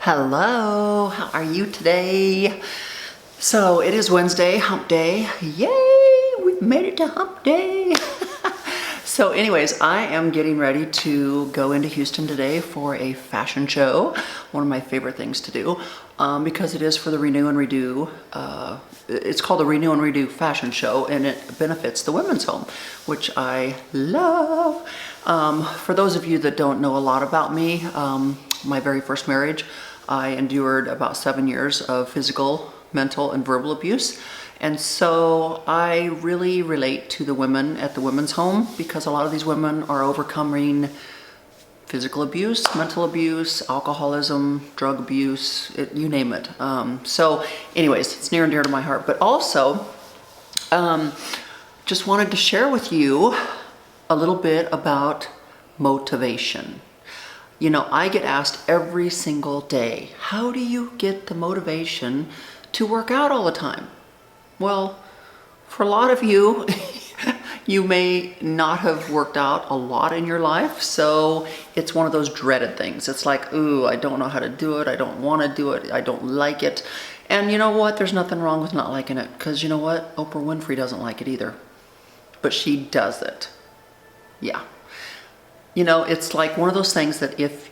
Hello, how are you today? So it is Wednesday, hump day. Yay, we've made it to hump day. So anyways, I am getting ready to go into Houston today for a fashion show. One of my favorite things to do because it is for the Renew and Redo. It's called the Renew and Redo Fashion Show, and it benefits the women's home, which I love. For those of you that don't know a lot about me, my very first marriage, I endured about 7 years of physical, mental, and verbal abuse. And so I really relate to the women at the women's home because a lot of these women are overcoming physical abuse, mental abuse, alcoholism, drug abuse, you name it. So anyways, it's near and dear to my heart. But also, just wanted to share with you a little bit about motivation. You know, I get asked every single day, how do you get the motivation to work out all the time? Well, for a lot of you, you may not have worked out a lot in your life, so it's one of those dreaded things. It's like, ooh, I don't know how to do it, I don't want to do it, I don't like it. And you know what? There's nothing wrong with not liking it, because you know what? Oprah Winfrey doesn't like it either. But she does it. Yeah. You know, it's like one of those things that if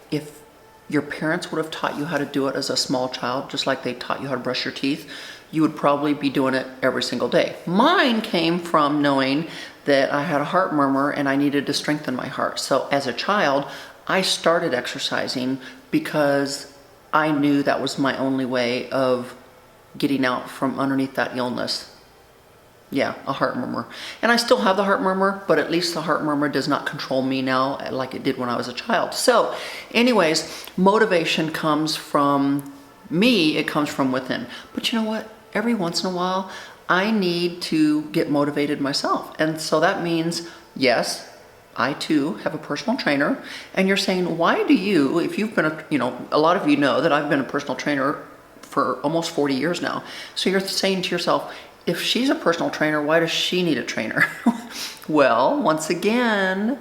your parents would have taught you how to do it as a small child, just like they taught you how to brush your teeth, you would probably be doing it every single day. Mine came from knowing that I had a heart murmur and I needed to strengthen my heart. So as a child, I started exercising because I knew that was my only way of getting out from underneath that illness. Yeah, a heart murmur. And I still have the heart murmur, but at least the heart murmur does not control me now like it did when I was a child. So anyways, motivation comes from me, it comes from within. But you know what? Every once in a while, I need to get motivated myself. And so that means, yes, I too have a personal trainer. And you're saying, why do you, if you've been, a lot of you know that I've been a personal trainer for almost 40 years now. So you're saying to yourself, if she's a personal trainer, why does she need a trainer? Well, once again,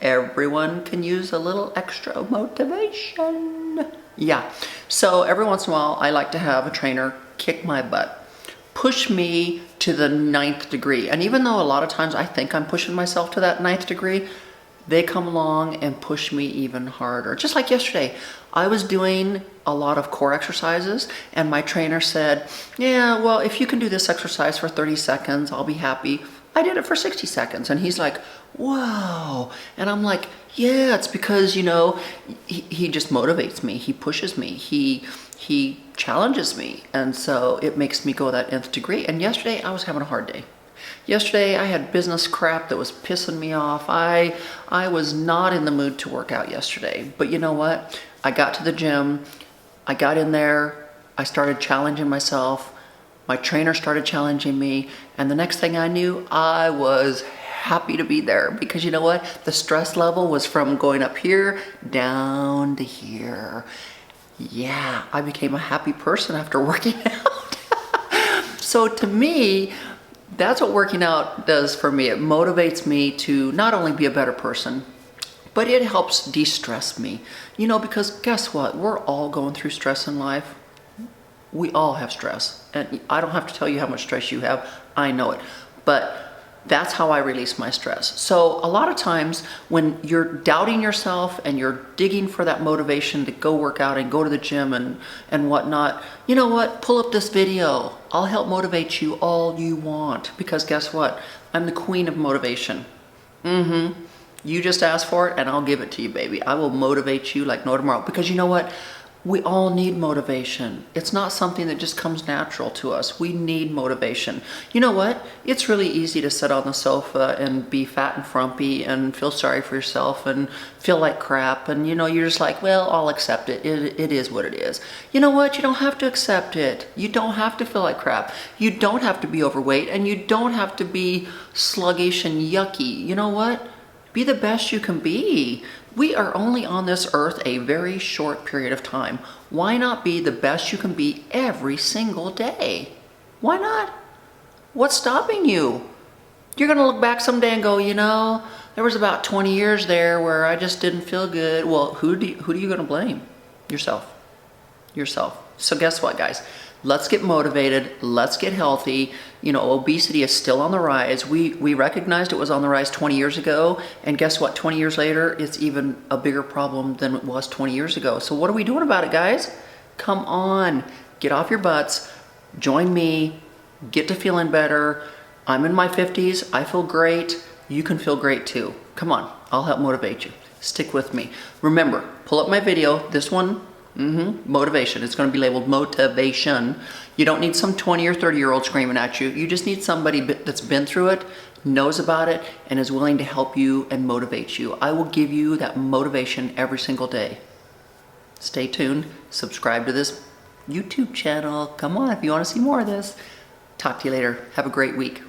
everyone can use a little extra motivation. Yeah, so every once in a while, I like to have a trainer kick my butt, push me to the 9th degree. And even though a lot of times I think I'm pushing myself to that 9th degree, they come along and push me even harder. Just like yesterday, I was doing a lot of core exercises and my trainer said, yeah, well, if you can do this exercise for 30 seconds, I'll be happy. I did it for 60 seconds. And he's like, whoa. And I'm like, yeah, it's because, he just motivates me. He pushes me. He challenges me. And so it makes me go that nth degree. And yesterday I was having a hard day. Yesterday I had business crap that was pissing me off. I was not in the mood to work out yesterday. But you know what? I got to the gym. I got in there. I started challenging myself. My trainer started challenging me. And the next thing I knew, I was happy to be there. Because you know what? The stress level was from going up here down to here. Yeah, I became a happy person after working out. So to me, that's what working out does for me. It motivates me to not only be a better person, but it helps de-stress me. Because guess what? We're all going through stress in life. We all have stress. And I don't have to tell you how much stress you have. I know it. But that's how I release my stress. So a lot of times when you're doubting yourself and you're digging for that motivation to go work out and go to the gym and whatnot, you know what? Pull up this video. I'll help motivate you all you want. Because guess what? I'm the queen of motivation. You just ask for it and I'll give it to you, baby. I will motivate you like no tomorrow. Because you know what? We all need motivation. It's not something that just comes natural to us. We need motivation. You know what? It's really easy to sit on the sofa and be fat and frumpy and feel sorry for yourself and feel like crap. And you're just like, well, I'll accept it. It is what it is. You know what? You don't have to accept it. You don't have to feel like crap. You don't have to be overweight and you don't have to be sluggish and yucky. You know what? Be the best you can be. We are only on this earth a very short period of time. Why not be the best you can be every single day? Why not? What's stopping you? You're gonna look back someday and go, there was about 20 years there where I just didn't feel good. Well, who are you gonna blame? Yourself. yourself. So guess what, guys? Let's get motivated. Let's get healthy. You know, obesity is still on the rise. We recognized it was on the rise 20 years ago. And guess what? 20 years later, it's even a bigger problem than it was 20 years ago. So what are we doing about it, guys? Come on. Get off your butts. Join me. Get to feeling better. I'm in my 50s. I feel great. You can feel great too. Come on. I'll help motivate you. Stick with me. Remember, pull up my video. This one, motivation. It's going to be labeled motivation. You don't need some 20 or 30-year-old screaming at you. You just need somebody that's been through it, knows about it, and is willing to help you and motivate you. I will give you that motivation every single day. Stay tuned. Subscribe to this YouTube channel. Come on, if you want to see more of this. Talk to you later. Have a great week.